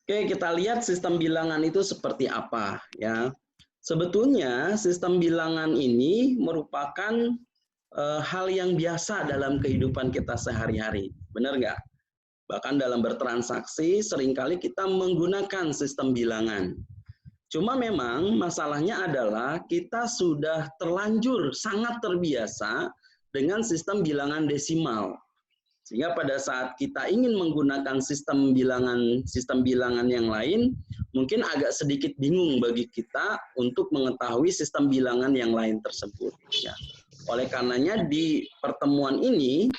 Oke, kita lihat sistem bilangan itu seperti apa ya. Sebetulnya sistem bilangan ini merupakan hal yang biasa dalam kehidupan kita sehari-hari. Benar nggak? Bahkan dalam bertransaksi seringkali kita menggunakan sistem bilangan. Cuma memang masalahnya adalah kita sudah terlanjur sangat terbiasa dengan sistem bilangan desimal. Sehingga pada saat kita ingin menggunakan sistem bilangan yang lain, mungkin agak sedikit bingung bagi kita untuk mengetahui sistem bilangan yang lain tersebut. Ya. Oleh karenanya di pertemuan ini,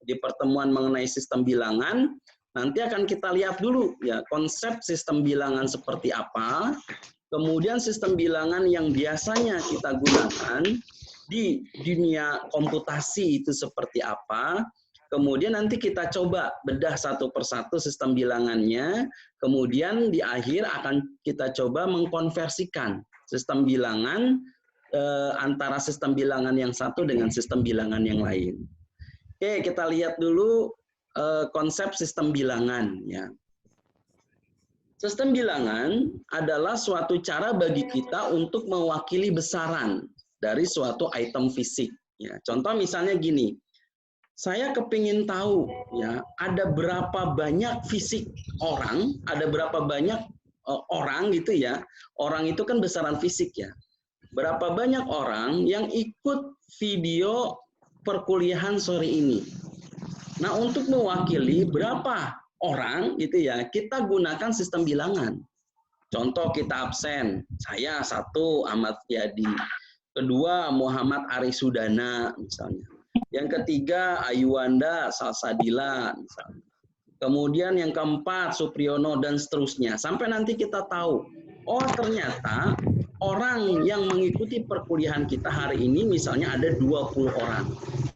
di pertemuan mengenai sistem bilangan, nanti akan kita lihat dulu ya konsep sistem bilangan seperti apa, kemudian sistem bilangan yang biasanya kita gunakan di dunia komputasi itu seperti apa. Kemudian nanti kita coba bedah satu persatu sistem bilangannya, kemudian di akhir akan kita coba mengkonversikan sistem bilangan antara sistem bilangan yang satu dengan sistem bilangan yang lain. Oke, kita lihat dulu konsep sistem bilangan ya. Sistem bilangan adalah suatu cara bagi kita untuk mewakili besaran dari suatu item fisik. Ya, contoh misalnya gini, saya kepingin tahu ya ada berapa banyak fisik orang, ada berapa banyak orang gitu ya. Orang itu kan besaran fisik ya. Berapa banyak orang yang ikut video perkuliahan sore ini. Nah, untuk mewakili berapa orang gitu ya, kita gunakan sistem bilangan. Contoh kita absen, saya 1 Ahmad Yadi, kedua Muhammad Arisudana misalnya. Yang ketiga Ayuanda Salsadila misalnya. Kemudian yang keempat Supriyono dan seterusnya. Sampai nanti kita tahu, oh ternyata orang yang mengikuti perkuliahan kita hari ini misalnya ada 20 orang.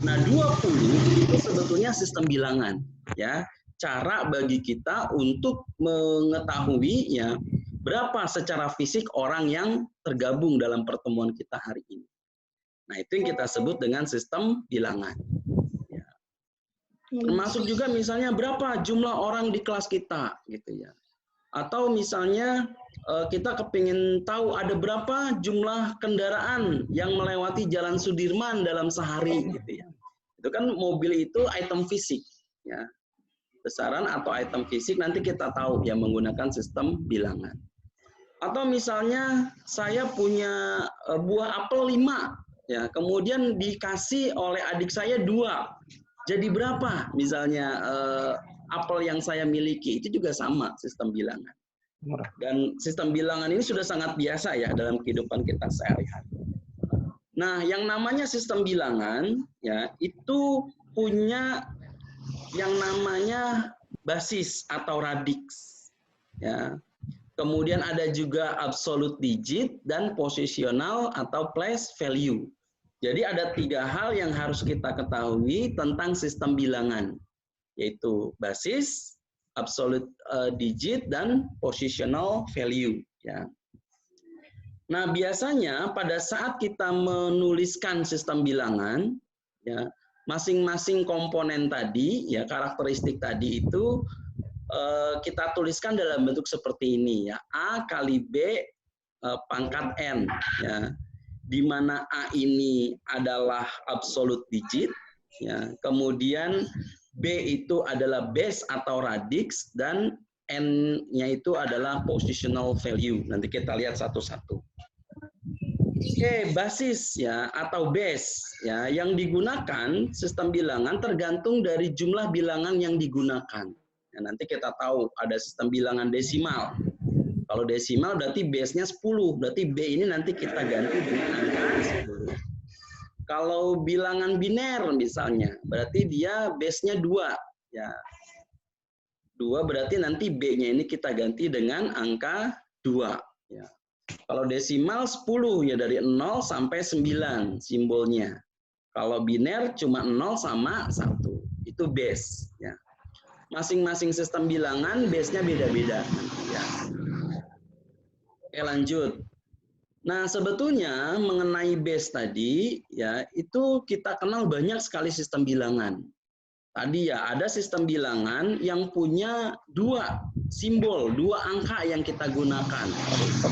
Nah, 20 itu sebetulnya sistem bilangan ya. Cara bagi kita untuk mengetahui ya berapa secara fisik orang yang tergabung dalam pertemuan kita hari ini. Nah, itu yang kita sebut dengan sistem bilangan. Ya. Termasuk juga misalnya berapa jumlah orang di kelas kita, gitu ya. Atau misalnya kita kepingin tahu ada berapa jumlah kendaraan yang melewati Jalan Sudirman dalam sehari, gitu ya. Itu kan mobil itu item fisik, ya. Besaran atau item fisik nanti kita tahu yang menggunakan sistem bilangan. Atau misalnya saya punya buah apel 5. Ya, kemudian dikasih oleh adik saya 2. Jadi berapa misalnya apel yang saya miliki? Itu juga sama sistem bilangan. Dan sistem bilangan ini sudah sangat biasa ya dalam kehidupan kita sehari-hari. Nah, yang namanya sistem bilangan ya itu punya yang namanya basis atau radix. Ya. Kemudian ada juga absolute digit dan positional atau place value. Jadi ada 3 hal yang harus kita ketahui tentang sistem bilangan, yaitu basis, absolute digit, dan positional value. Ya. Nah, biasanya pada saat kita menuliskan sistem bilangan, ya, masing-masing komponen tadi, ya karakteristik tadi itu kita tuliskan dalam bentuk seperti ini ya, A kali B pangkat N ya, di mana A ini adalah absolute digit ya, kemudian B itu adalah base atau radix dan N-nya itu adalah positional value. Nanti kita lihat satu-satu. Oke, basis ya atau base ya yang digunakan sistem bilangan tergantung dari jumlah bilangan yang digunakan. Ya, nanti kita tahu ada sistem bilangan desimal. Kalau desimal berarti base-nya 10, berarti B ini nanti kita ganti dengan angka 10. Kalau bilangan biner misalnya, berarti dia base-nya 2 ya. 2 berarti nanti B-nya ini kita ganti dengan angka 2 ya. Kalau desimal 10 ya dari 0 sampai 9 simbolnya. Kalau biner cuma 0 sama 1. Itu base ya. Masing-masing sistem bilangan base-nya beda-beda ya. Oke, lanjut. Nah, sebetulnya mengenai base tadi ya itu kita kenal banyak sekali sistem bilangan. Tadi ya, ada sistem bilangan yang punya dua simbol, dua angka yang kita gunakan,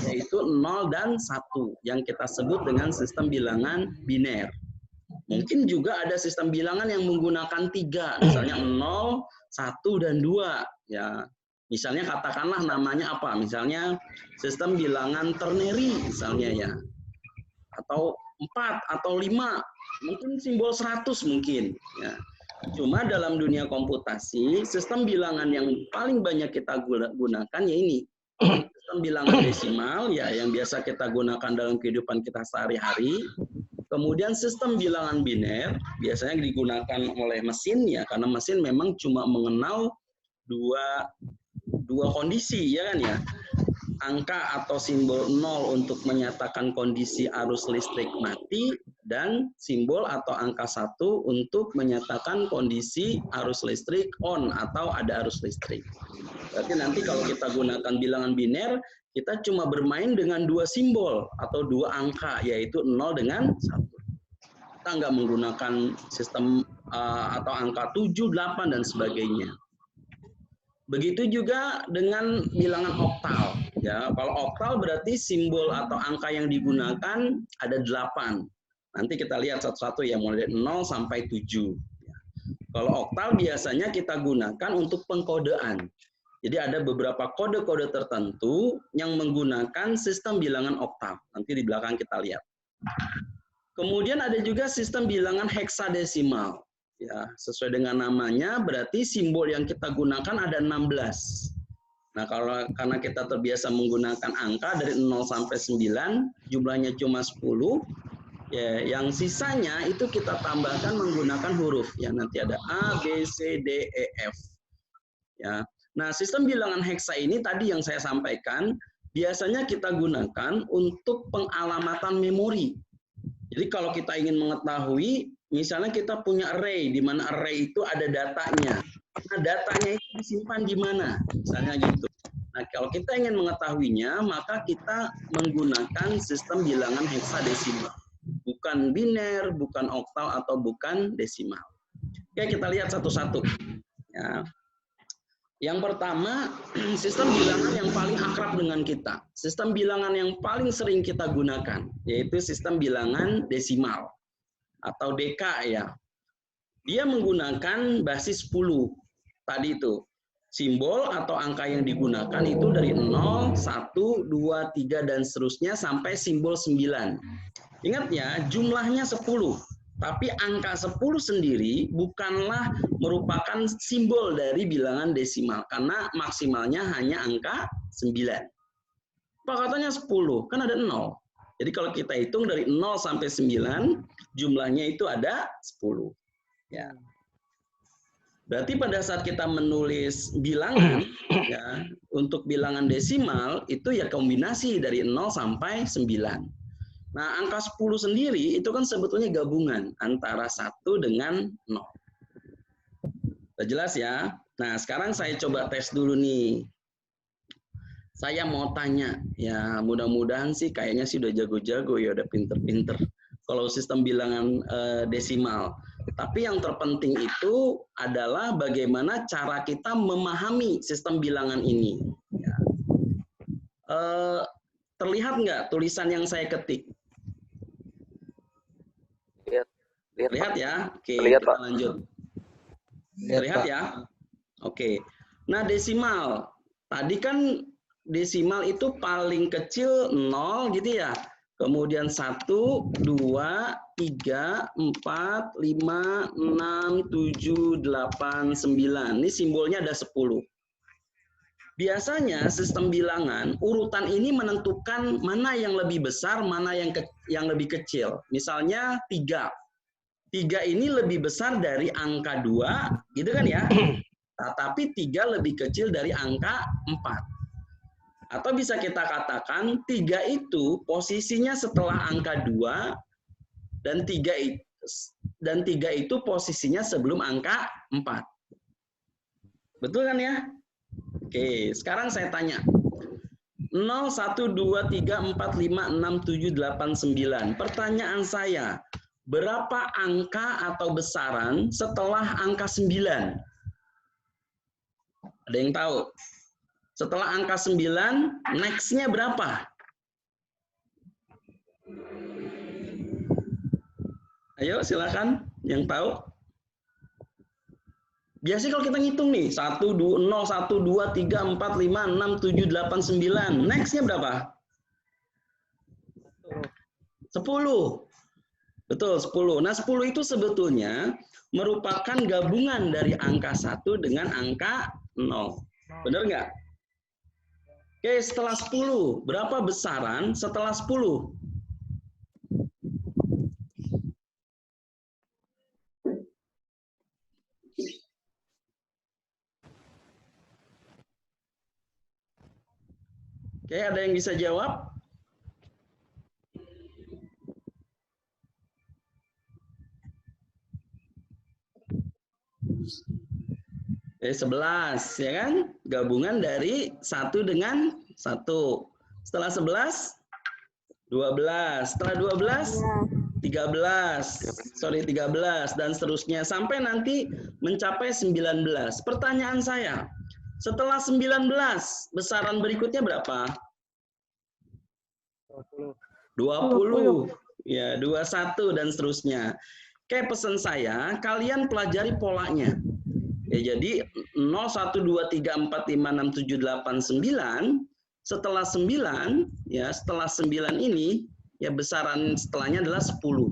yaitu 0 dan 1, yang kita sebut dengan sistem bilangan biner. Mungkin juga ada sistem bilangan yang menggunakan 3, misalnya 0, 1, dan 2. Ya, misalnya katakanlah namanya apa? Misalnya sistem bilangan ternary, misalnya ya. Atau 4, atau 5, mungkin simbol 100 mungkin. Ya. Cuma dalam dunia komputasi, sistem bilangan yang paling banyak kita gunakan ya ini. Sistem bilangan desimal ya yang biasa kita gunakan dalam kehidupan kita sehari-hari. Kemudian sistem bilangan biner biasanya digunakan oleh mesin ya, karena mesin memang cuma mengenal dua kondisi ya kan ya. Angka atau simbol 0 untuk menyatakan kondisi arus listrik mati, dan simbol atau angka 1 untuk menyatakan kondisi arus listrik on atau ada arus listrik. Berarti nanti kalau kita gunakan bilangan biner, kita cuma bermain dengan dua simbol atau dua angka, yaitu 0 dengan 1. Kita nggak menggunakan sistem atau angka 7, 8, dan sebagainya. Begitu juga dengan bilangan oktal. Ya, kalau oktal berarti simbol atau angka yang digunakan ada 8. Nanti kita lihat satu-satu ya, mulai dari 0 sampai 7. Kalau oktal biasanya kita gunakan untuk pengkodean. Jadi ada beberapa kode-kode tertentu yang menggunakan sistem bilangan oktal. Nanti di belakang kita lihat. Kemudian ada juga sistem bilangan heksadesimal. Ya, sesuai dengan namanya, berarti simbol yang kita gunakan ada 16. Nah, karena kita terbiasa menggunakan angka dari 0 sampai 9, jumlahnya cuma 10, ya, yang sisanya itu kita tambahkan menggunakan huruf. Ya, nanti ada A, B, C, D, E, F. Ya. Nah, sistem bilangan heksa ini tadi yang saya sampaikan, biasanya kita gunakan untuk pengalamatan memori. Jadi kalau kita ingin mengetahui, misalnya kita punya array, di mana array itu ada datanya. Nah, datanya itu disimpan di mana? Misalnya gitu. Nah, kalau kita ingin mengetahuinya, maka kita menggunakan sistem bilangan heksadesimal. Bukan biner, bukan oktal, atau bukan desimal. Oke, kita lihat satu-satu. Ya. Yang pertama, sistem bilangan yang paling akrab dengan kita. Sistem bilangan yang paling sering kita gunakan, yaitu sistem bilangan desimal atau DK ya. Dia menggunakan basis 10. Tadi itu. Simbol atau angka yang digunakan itu dari 0, 1, 2, 3, dan seterusnya sampai simbol 9. Ingat ya, jumlahnya 10. Tapi angka 10 sendiri bukanlah merupakan simbol dari bilangan desimal, karena maksimalnya hanya angka 9. Apa katanya 10? Kan ada 0. Jadi kalau kita hitung dari 0 sampai 9, jumlahnya itu ada 10. Ya. Berarti pada saat kita menulis bilangan, ya, untuk bilangan desimal, itu ya kombinasi dari 0 sampai 9. Nah, angka 10 sendiri itu kan sebetulnya gabungan antara 1 dengan 0. Sudah jelas ya? Nah, sekarang saya coba tes dulu nih. Saya mau tanya, ya mudah-mudahan sih kayaknya sih udah jago-jago ya, udah pinter-pinter. Kalau sistem bilangan desimal. Tapi yang terpenting itu adalah bagaimana cara kita memahami sistem bilangan ini. Ya. Terlihat nggak tulisan yang saya ketik? Lihat ya. Oke, Lihat, kita Pak. lanjut. Lihat ya. Oke. Nah, desimal. Tadi kan desimal itu paling kecil 0 gitu ya. Kemudian 1, 2, 3, 4, 5, 6, 7, 8, 9. Ini simbolnya ada 10. Biasanya sistem bilangan urutan ini menentukan mana yang lebih besar, mana yang lebih kecil. Misalnya 3. 3 ini lebih besar dari angka 2, gitu kan ya. Tapi 3 lebih kecil dari angka 4. Atau bisa kita katakan 3 itu posisinya setelah angka 2, dan 3 itu posisinya sebelum angka 4. Betul kan ya? Oke, sekarang saya tanya. 0, 1, 2, 3, 4, 5, 6, 7, 8, 9. Pertanyaan saya, berapa angka atau besaran setelah angka 9? Ada yang tahu? Setelah angka 9, next-nya berapa? Ayo silakan yang tahu. Biasanya kalau kita ngitung nih, 1, 2, 0, 1, 2, 3, 4, 5, 6, 7, 8, 9. Next-nya berapa? 10. Betul, 10. Nah, 10 itu sebetulnya merupakan gabungan dari angka 1 dengan angka 0. Benar nggak? Oke, setelah 10, berapa besaran setelah 10? Oke, ada yang bisa jawab? 11, ya kan? Gabungan dari 1 dengan 1. Setelah 11, 12. Setelah 12, 13. Sorry, 13 dan seterusnya sampai nanti mencapai 19. Pertanyaan saya, setelah 19, besaran berikutnya berapa? 20. Ya, 21 dan seterusnya. Kayak pesan saya, kalian pelajari polanya. Ya, jadi 0, 1, 2, 3, 4, 5, 6, 7, 8, 9. Setelah 9, ya setelah 9 ini, ya besaran setelahnya adalah 10.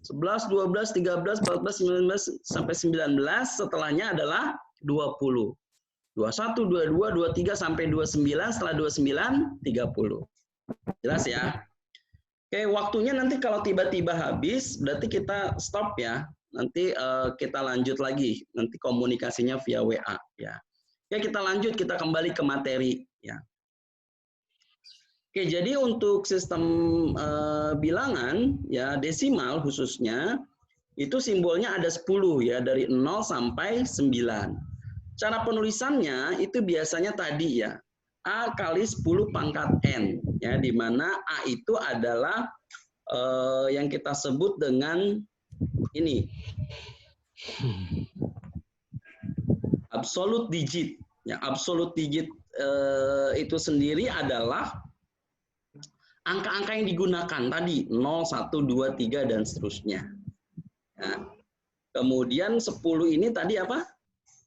11, 12, 13, 14, 19, sampai 19, setelahnya adalah 20. 21, 22, 23, sampai 29, setelah 29, 30. Jelas ya? Oke, waktunya nanti kalau tiba-tiba habis, berarti kita stop ya. Nanti kita lanjut lagi, nanti komunikasinya via WA ya. Oke, kita lanjut, kita kembali ke materi ya. Oke, jadi untuk sistem bilangan ya desimal khususnya itu simbolnya ada 10 ya, dari 0 sampai 9. Cara penulisannya itu biasanya tadi ya, A kali 10 pangkat N ya, di mana A itu adalah yang kita sebut dengan ini absolute digit ya. Absolute digit itu sendiri adalah angka-angka yang digunakan tadi 0, 1, 2, 3 dan seterusnya ya. Kemudian 10 ini tadi apa?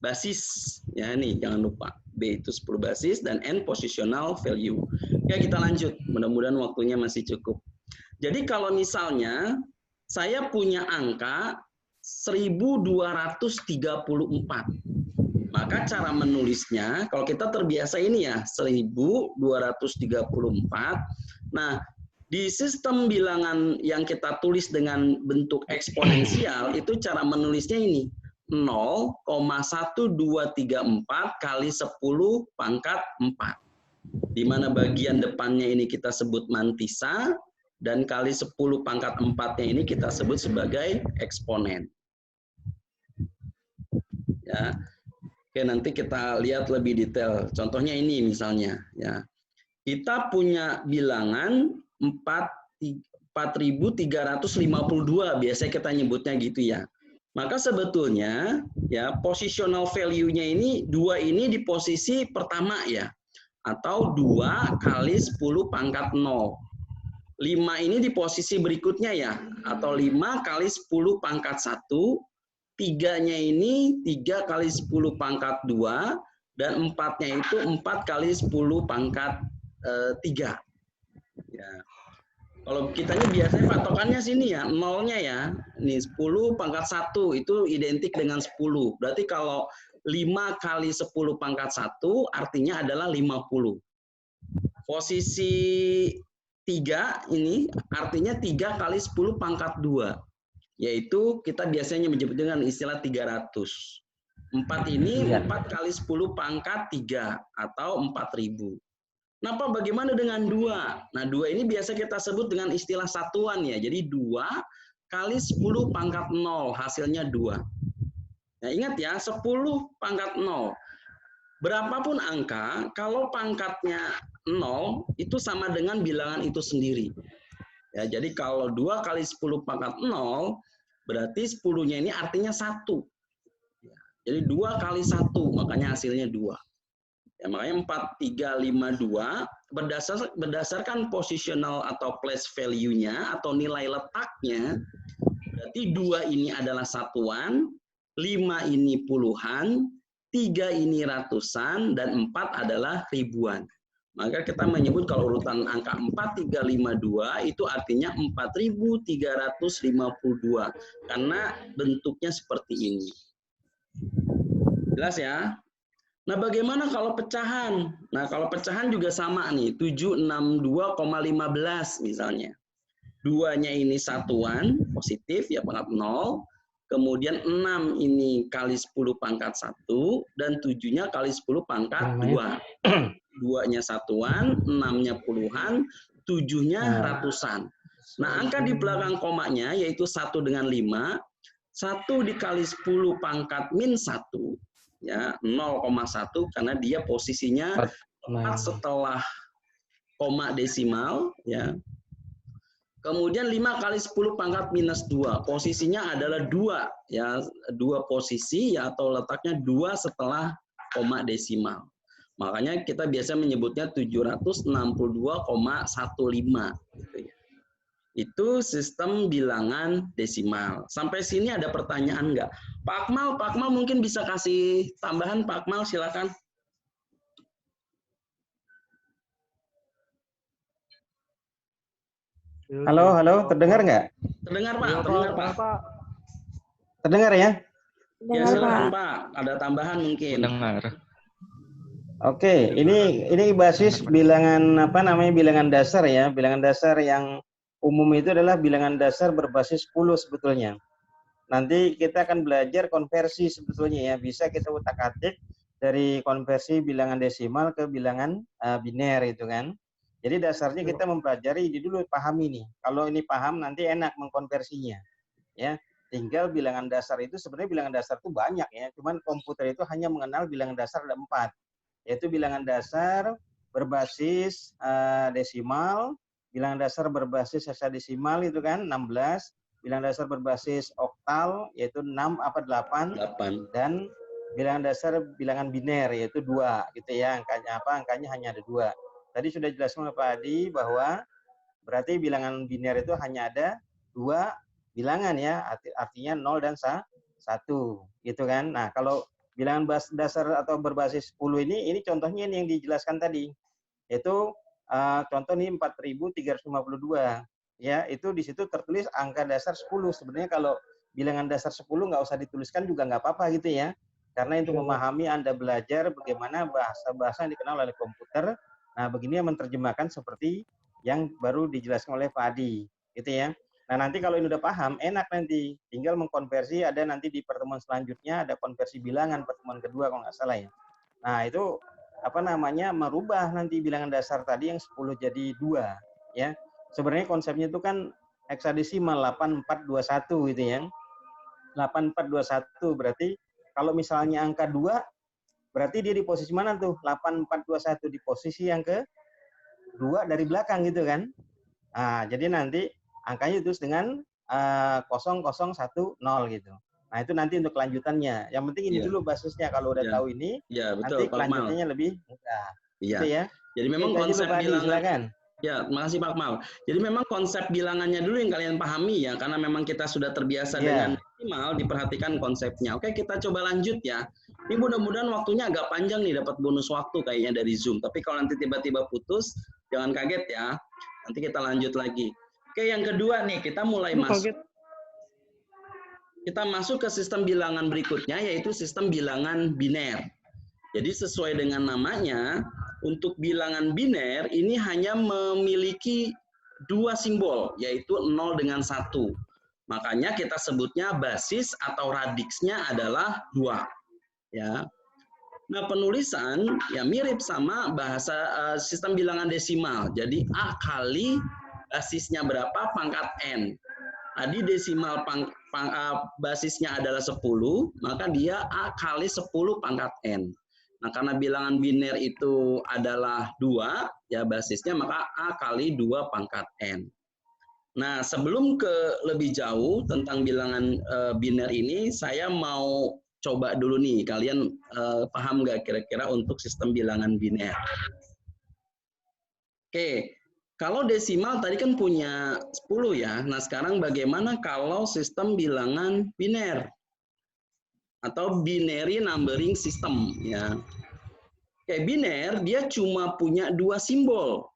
Basis ya, nih jangan lupa B itu 10 basis dan N positional value. Oke, kita lanjut, mudah-mudahan waktunya masih cukup. Jadi kalau misalnya saya punya angka 1234. Maka cara menulisnya, kalau kita terbiasa ini ya, 1234. Nah, di sistem bilangan yang kita tulis dengan bentuk eksponensial, itu cara menulisnya ini. 0,1234 kali 10 pangkat 4. Di mana bagian depannya ini kita sebut mantisa, dan kali 10 pangkat 4-nya ini kita sebut sebagai eksponen. Ya. Oke, nanti kita lihat lebih detail. Contohnya ini misalnya ya. Kita punya bilangan 4.352, biasanya kita nyebutnya gitu ya. Maka sebetulnya ya positional value-nya ini 2 ini di posisi pertama ya, atau 2 kali 10 pangkat 0. 5 ini di posisi berikutnya ya, atau 5 kali 10 pangkat 1. 3-nya ini 3 kali 10 pangkat 2, dan 4-nya itu 4 kali 10 pangkat 3. Ya. Kalau kitanya biasanya patokannya sini ya, 0-nya ya. Ini 10 pangkat 1 itu identik dengan 10. Berarti kalau 5 kali 10 pangkat 1 artinya adalah 50. Posisi 3 ini artinya 3 kali 10 pangkat 2. Yaitu kita biasanya menyebut dengan istilah 300. 4 ini 4 kali 10 pangkat 3 atau 4000. Nah, bagaimana dengan 2? Nah, 2 ini biasa kita sebut dengan istilah satuan ya. Jadi 2 kali 10 pangkat 0, hasilnya 2. Nah, ingat ya, 10 pangkat 0. Berapapun angka, kalau pangkatnya 0, itu sama dengan bilangan itu sendiri. Ya, jadi kalau 2 kali 10 pangkat 0, Berarti 10-nya ini artinya 1. Jadi 2 kali 1, makanya hasilnya 2. Ya, makanya 4352 berdasarkan positional atau place value-nya atau nilai letaknya. Berarti 2 ini adalah satuan, 5 ini puluhan, 3 ini ratusan, dan 4 adalah ribuan. Maka kita menyebut kalau urutan angka 4352 itu artinya 4352 karena bentuknya seperti ini. Jelas ya? Nah, bagaimana kalau pecahan? Nah, kalau pecahan juga sama nih, 762,15 misalnya. 2-nya ini satuan, positif, ya pangkat 0. Kemudian 6 ini kali 10 pangkat 1, dan 7-nya kali 10 pangkat 2. 2-nya satuan, 6-nya puluhan, 7-nya ratusan. Nah, angka di belakang komanya yaitu 1 dengan 5, 1 dikali 10 pangkat min 1, ya 0,1 karena dia posisinya tepat setelah koma desimal, ya. Kemudian 5 kali 10 pangkat minus 2, posisinya adalah 2, ya 2 posisi, ya, atau letaknya 2 setelah koma desimal. Makanya kita biasa menyebutnya 762,15 gitu ya. Itu sistem bilangan desimal. Sampai sini ada pertanyaan nggak? Pak Akmal mungkin bisa kasih tambahan, Pak Akmal silakan. Halo, terdengar nggak? Terdengar Pak, terdengar Pak. Terdengar ya? Ya silakan Pak, ada tambahan mungkin. Dengar. Oke, ini basis bilangan bilangan dasar ya. Bilangan dasar yang umum itu adalah bilangan dasar berbasis 10 sebetulnya. Nanti kita akan belajar konversi sebetulnya ya. Bisa kita utak-atik dari konversi bilangan desimal ke bilangan biner itu kan. Jadi dasarnya kita mempelajari ini dulu, pahami nih. Kalau ini paham nanti enak mengkonversinya. Ya, tinggal bilangan dasar itu sebenarnya bilangan dasar itu banyak ya. Cuman komputer itu hanya mengenal bilangan dasar ada 4. Yaitu bilangan dasar berbasis desimal, bilangan dasar berbasis hexadesimal itu kan 16, bilangan dasar berbasis oktal yaitu 6 apa 8, dan bilangan dasar bilangan biner yaitu 2 gitu ya. Angkanya hanya ada 2. Tadi sudah jelaskan oleh Pak Adi bahwa berarti bilangan biner itu hanya ada 2 bilangan ya, artinya 0 dan 1 gitu kan. Nah, kalau bilangan dasar atau berbasis 10 ini contohnya ini yang dijelaskan tadi. Yaitu contoh ini 4352. Ya, itu di situ tertulis angka dasar 10. Sebenarnya kalau bilangan dasar 10 nggak usah dituliskan juga nggak apa-apa gitu ya. Karena untuk memahami Anda belajar bagaimana bahasa-bahasa yang dikenal oleh komputer. Nah, begini yang menerjemahkan seperti yang baru dijelaskan oleh Pak Adi, gitu ya. Nah, nanti kalau ini udah paham, enak nanti. Tinggal mengkonversi, ada nanti di pertemuan selanjutnya, ada konversi bilangan, pertemuan kedua kalau nggak salah ya. Nah, itu merubah nanti bilangan dasar tadi yang 10 jadi 2. Ya. Sebenarnya konsepnya itu kan hexadesimal 8421 gitu ya. 8421 berarti kalau misalnya angka 2, berarti dia di posisi mana tuh? 8421 di posisi yang ke-2 dari belakang gitu kan. Nah, jadi nanti angkanya itu dengan 0010 gitu. Nah, itu nanti untuk kelanjutannya. Yang penting ini dulu basisnya. Kalau udah tahu ini, nanti kelanjutannya lebih mudah. Gitu ya. Jadi memang konsep bilangan. Silakan. Ya, makasih Pak Akmal. Jadi memang konsep bilangannya dulu yang kalian pahami ya, karena memang kita sudah terbiasa dengan desimal, diperhatikan konsepnya. Oke, kita coba lanjut ya. Ini mudah-mudahan waktunya agak panjang nih, dapat bonus waktu kayaknya dari Zoom. Tapi kalau nanti tiba-tiba putus, jangan kaget ya. Nanti kita lanjut lagi. Oke, yang kedua nih, kita mulai masuk. Kita masuk ke sistem bilangan berikutnya, yaitu sistem bilangan biner. Jadi sesuai dengan namanya, untuk bilangan biner ini hanya memiliki 2 simbol, yaitu 0 dengan 1. Makanya kita sebutnya basis atau radiksnya adalah 2. Ya. Nah, penulisan ya mirip sama bahasa sistem bilangan desimal. Jadi A kali basisnya berapa pangkat N. Tadi desimal basisnya adalah 10, maka dia A kali 10 pangkat N. Nah, karena bilangan biner itu adalah 2, ya basisnya, maka A kali 2 pangkat N. Nah, sebelum ke lebih jauh tentang bilangan biner ini, saya mau coba dulu nih, kalian paham nggak kira-kira untuk sistem bilangan biner? Oke, kalau desimal tadi kan punya 10 ya. Nah, sekarang bagaimana kalau sistem bilangan biner? Atau binary numbering system ya. Oke, biner dia cuma punya 2 simbol,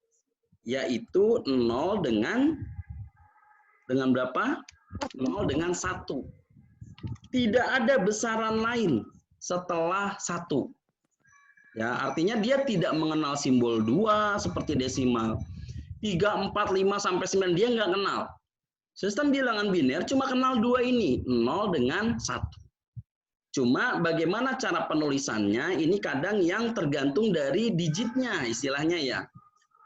yaitu 0 dengan berapa? 0 dengan 1. Tidak ada besaran lain setelah 1. Ya, artinya dia tidak mengenal simbol 2 seperti desimal. 3, 4, 5, sampai 9 dia nggak kenal. Sistem bilangan biner cuma kenal 2 ini, 0 dengan 1. Cuma bagaimana cara penulisannya ini kadang yang tergantung dari digitnya istilahnya ya.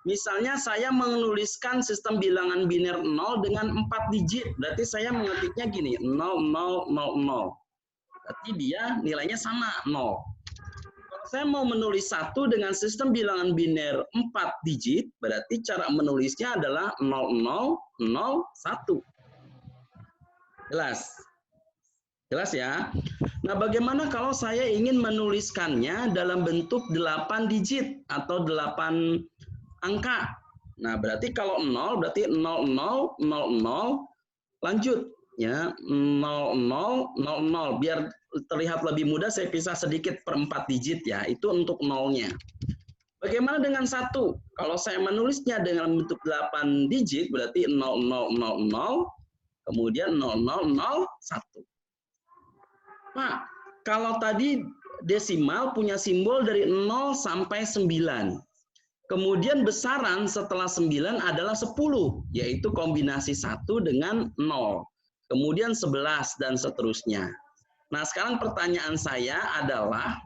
Misalnya saya menuliskan sistem bilangan biner 0 dengan 4 digit, berarti saya mengetiknya gini, 0, 0, 0, 0. Berarti dia nilainya sama, 0. Kalau saya mau menulis 1 dengan sistem bilangan biner 4 digit, berarti cara menulisnya adalah 0, 0, 0, 1. Jelas? Jelas ya? Nah, bagaimana kalau saya ingin menuliskannya dalam bentuk 8 digit atau 8 angka? Nah, berarti kalau 0 berarti 0000 lanjut ya 0000 biar terlihat lebih mudah saya pisah sedikit per 4 digit ya. Itu untuk nolnya. Bagaimana dengan 1? Kalau saya menulisnya dengan bentuk 8 digit berarti 0000 kemudian 0001. Pak, kalau tadi desimal punya simbol dari 0 sampai 9. Kemudian besaran setelah 9 adalah 10, yaitu kombinasi 1 dengan 0. Kemudian 11 dan seterusnya. Nah, sekarang pertanyaan saya adalah,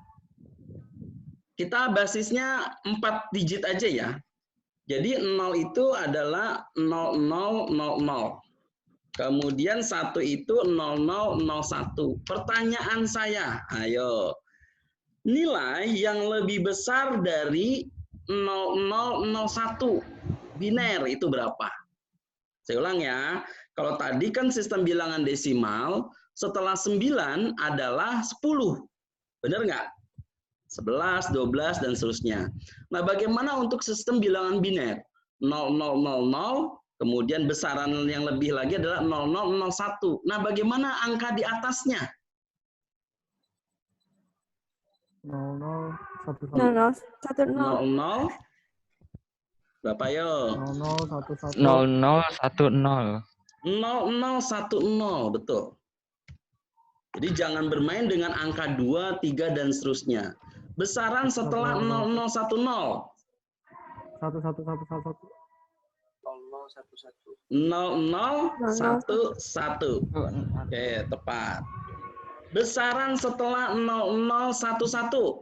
kita basisnya 4 digit aja ya. Jadi 0 itu adalah 0000. Kemudian 1 itu 0001. Pertanyaan saya, ayo. Nilai yang lebih besar dari 0001 biner itu berapa? Saya ulang ya. Kalau tadi kan sistem bilangan desimal, setelah 9 adalah 10. Benar nggak? 11, 12, dan seterusnya. Nah, bagaimana untuk sistem bilangan biner? 0000, kemudian besaran yang lebih lagi adalah 0001. Nah, bagaimana angka di atasnya? 0010. 00 berapa yo? 0010. 0010. 0010, betul. Jadi jangan bermain dengan angka 2, 3, dan seterusnya. Besaran setelah 0010. 1111. 0011. Oke, tepat. Besaran setelah 0011. 00.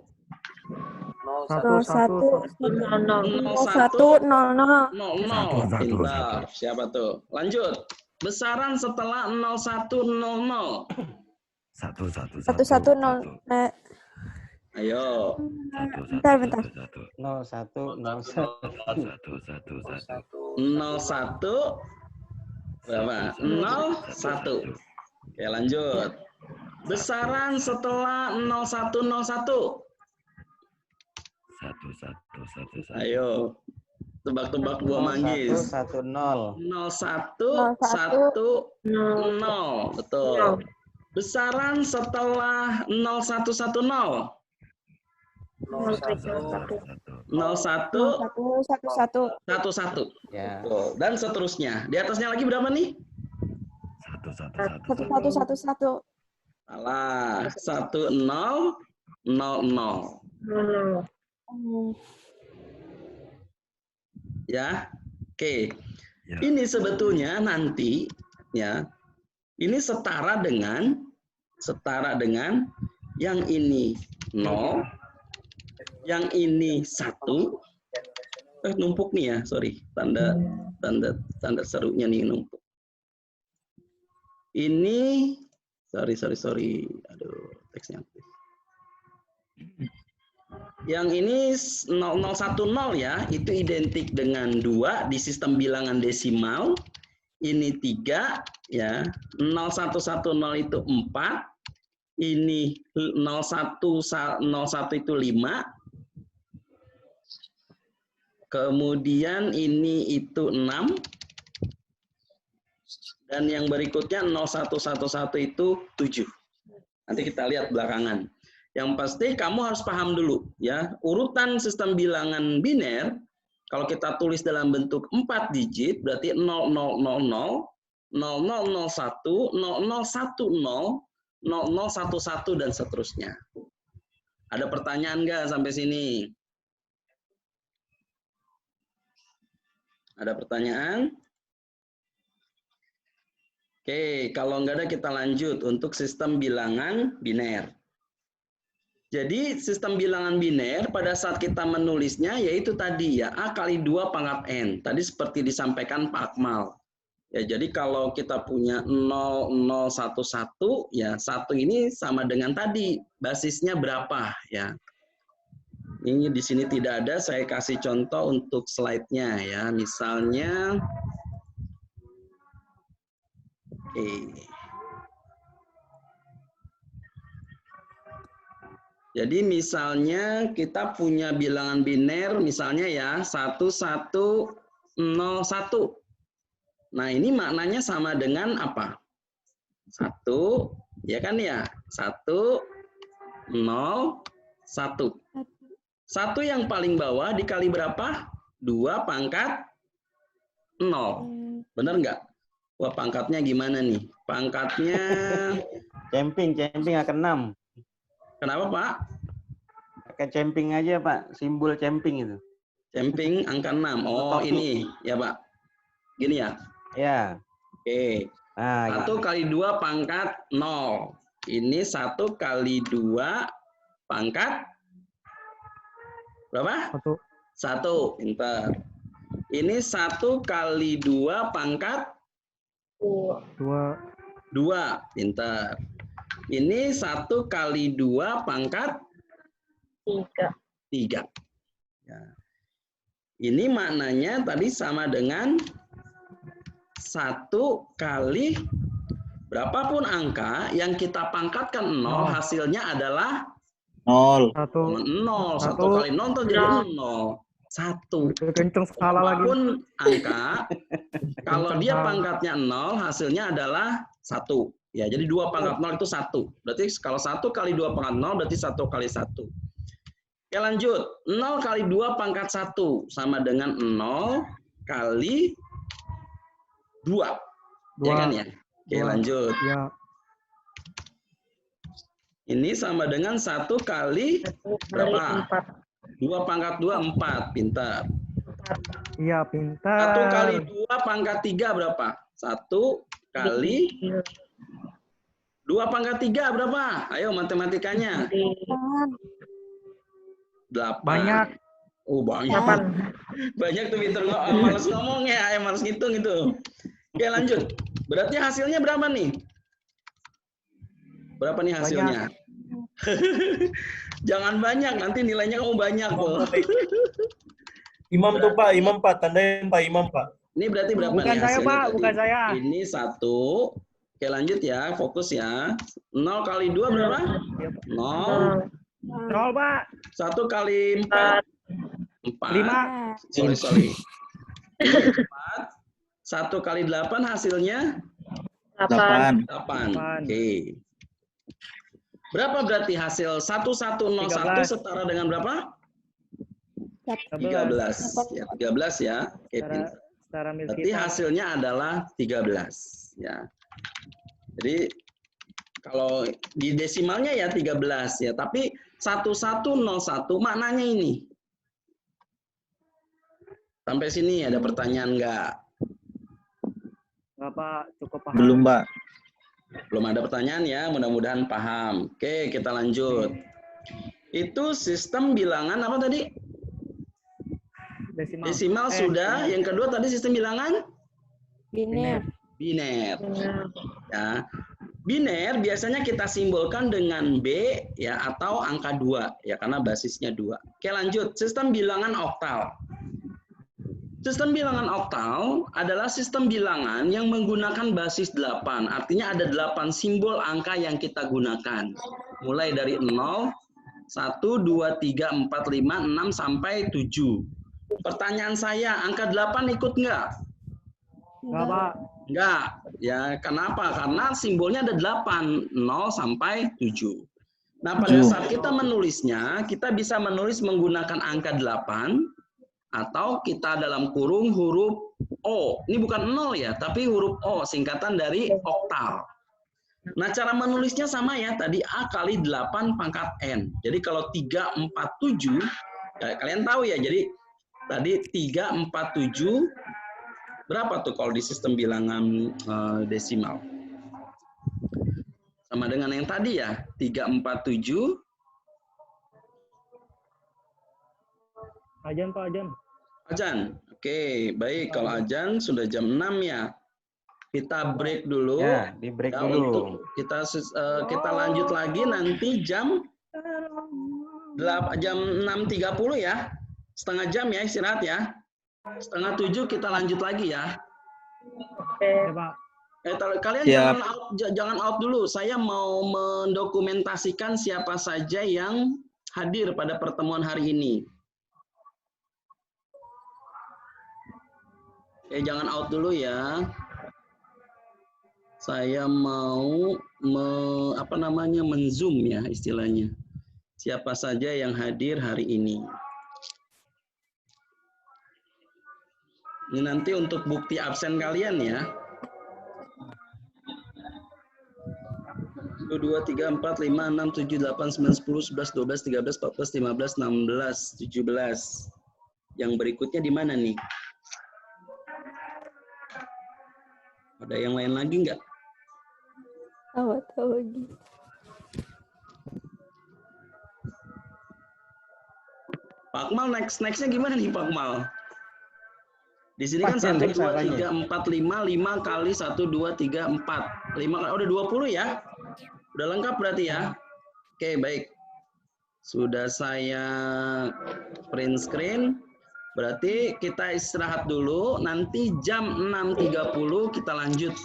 Pintar. Siapa tuh? Lanjut. Besaran setelah 0100. 110. Ayo. Bentar. 0101. 01 berapa? 01. Oke, lanjut. Besaran setelah 0101. 1111. Ayo. Tebak-tebak buah manggis. 0110. 0110. Betul. Besaran setelah 0110. 11. 11. Ya. Betul. Dan seterusnya. Di atasnya lagi berapa nih? 1111. Salah. 1000. Ya. Oke. Ya. Ini sebetulnya nanti ya. Ini setara dengan yang ini 0, yang ini 1. Numpuk nih ya, sorry. Tanda serunya nih numpuk. Ini sorry. Aduh, teksnya. Yang ini 0010 ya, itu identik dengan 2 di sistem bilangan desimal. ini 3, ya. 0110 itu 4, ini 0101 itu 5, kemudian ini itu 6, dan yang berikutnya 0111 itu 7. Nanti kita lihat belakangan. Yang pasti kamu harus paham dulu, ya, urutan sistem bilangan biner. Kalau kita tulis dalam bentuk 4 digit, berarti 0000, 0001, 0010, 0011, dan seterusnya. Ada pertanyaan nggak sampai sini? Ada pertanyaan? Oke, kalau nggak ada kita lanjut untuk sistem bilangan biner. Jadi sistem bilangan biner pada saat kita menulisnya yaitu tadi ya A kali 2 pangkat N. Tadi seperti disampaikan Pak Akmal. Ya, jadi kalau kita punya 0011 ya 1 ini sama dengan tadi basisnya berapa ya. Ini di sini tidak ada, saya kasih contoh untuk slide-nya ya. Misalnya jadi misalnya kita punya bilangan biner misalnya ya 1101. Nah, ini maknanya sama dengan apa? 1 ya kan ya? 101. 1 yang paling bawah dikali berapa? 2 pangkat 0. Benar nggak? Wah, pangkatnya gimana nih? Pangkatnya Camping akan 6. kenapa, Pak? Pakai camping aja, Pak. Simbol camping itu. Camping angka 6. Oh, ini ya, Pak. Gini ya? Ya. Oke. Nah, 1 kali 2 pangkat 0. Ini 1 kali 2 pangkat berapa? 1. Pintar. Ini 1 kali 2 pangkat 2. Pintar. Ini 1 kali 2 pangkat 3. Ya. Ini maknanya tadi sama dengan 1 kali berapapun angka yang kita pangkatkan 0, hasilnya adalah 0. 0. 1 kali 0 itu jadi 0. 1. Kenceng salah lagi. Apapun angka, kalau dia pangkatnya 0, hasilnya adalah 1. Ya, jadi 2 pangkat 0 itu 1. Berarti kalau 1 kali 2 pangkat 0, berarti 1 kali 1. Oke, lanjut. 0 kali 2 pangkat 1 sama dengan 0 kali 2. Ya kan ya? Oke, lanjut. Ya. Ini sama dengan 1 kali berapa? 2 pangkat 2, 4. Pintar. Iya, pintar. 1 kali 2 pangkat 3 berapa? 1 kali 2 pangkat 3 berapa? Ayo matematikanya. 8. Banyak. Oh, banyak. Banyak tuh pintar. Males ngomong ya, males ngitung itu. Oke, lanjut. Berarti hasilnya berapa nih? Berapa nih hasilnya? Jangan banyak, nanti nilainya kamu banyak kok. Imam tuh Pak, Imam Pak, tandain Pak, Imam Pak. Ini berarti berapa Bukan nih saya, hasilnya Pak, tadi? bukan saya. Ini 1. Oke, lanjut ya, fokus ya. 0 kali 2 berapa? 0. 0, Pak. 1 kali 4? 4. 5. Sorry. 4. 1 kali 8 hasilnya? 8. 8. Oke. Berapa berarti hasil 1101 setara dengan berapa? 13. Ya, 13 ya. Oke, pintar. Berarti hasilnya adalah 13 ya. Jadi kalau di desimalnya ya 13 ya, tapi 1101 maknanya ini. Sampai sini ada pertanyaan nggak? Nggak, Pak. Cukup paham. Belum, Pak. Belum ada pertanyaan ya, mudah-mudahan paham. Oke, kita lanjut. Itu sistem bilangan apa tadi? Desimal sudah. Yang kedua tadi sistem bilangan? Biner. Biner. Ya. Biner biasanya kita simbolkan dengan B ya atau angka 2 ya karena basisnya 2. Oke, lanjut. Sistem bilangan oktal. Sistem bilangan oktal adalah sistem bilangan yang menggunakan basis 8. Artinya ada 8 simbol angka yang kita gunakan. Mulai dari 0, 1, 2, 3, 4, 5, 6, sampai 7. Pertanyaan saya, angka 8 ikut nggak? Enggak, Pak. Enggak. Ya, kenapa? Karena simbolnya ada 8, 0 sampai 7. Nah, pada saat kita menulisnya, kita bisa menulis menggunakan angka 8, atau kita dalam kurung huruf O. Ini bukan 0 ya, tapi huruf O, singkatan dari oktal. Nah, cara menulisnya sama ya, tadi A kali 8 pangkat N. Jadi kalau 3, 4, 7, ya, kalian tahu ya, jadi tadi 3, 4, 7, berapa tuh kalau di sistem bilangan desimal? Sama dengan yang tadi ya, 3, 4, 7. Ajan, Pak, ajan. Ajan, oke, baik. Kalau ajan sudah jam 6 ya. Kita break dulu. Ya, di break Ya, dulu. untuk kita lanjut lagi nanti jam 6.30 ya. Setengah jam ya istirahat ya. Setengah 7 kita lanjut lagi ya. Ya, Pak. Kalian jangan out dulu. Saya mau mendokumentasikan siapa saja yang hadir pada pertemuan hari ini. Jangan out dulu ya. Saya mau men-zoom ya istilahnya. Siapa saja yang hadir hari ini. Ini nanti untuk bukti absen kalian ya. 1, 2, 3, 4, 5, 6, 7, 8, 9, 10, 11, 12, 13, 14, 15, 16, 17. Yang berikutnya di mana nih? Ada yang lain lagi nggak? Tahu lagi. Pak Akmal nextnya gimana nih Pak Akmal? Di sini kan 1, 2, 3, 4, 5 kali 1, 2, 3, 4. 5 udah 20 ya? Udah lengkap berarti ya? Oke, baik. Sudah saya print screen. Berarti kita istirahat dulu, nanti jam 6.30 kita lanjut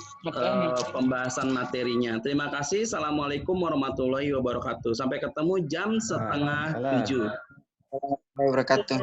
pembahasan materinya. Terima kasih. Assalamualaikum warahmatullahi wabarakatuh. Sampai ketemu jam 6:30. Wabarakatuh.